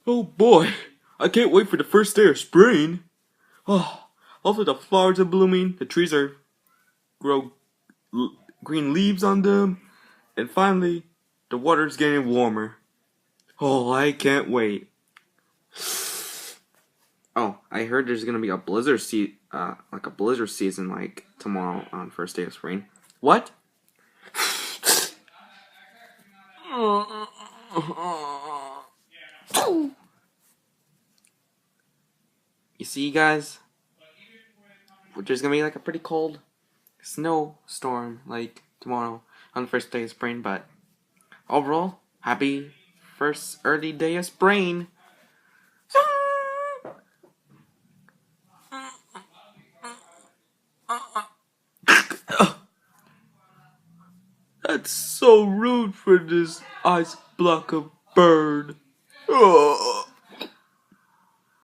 Oh boy, I can't wait for the first day of spring. Oh, hopefully the flowers are blooming, the trees are grow green leaves on them, and finally the water's getting warmer. Oh, I can't wait. Oh, I heard there's gonna be a like a blizzard season, like tomorrow on first day of spring. What? You see, guys, there's gonna be like a pretty cold snowstorm, like tomorrow on the first day of spring. But overall, happy first early day of spring. That's so rude for this ice block of bird. Oh.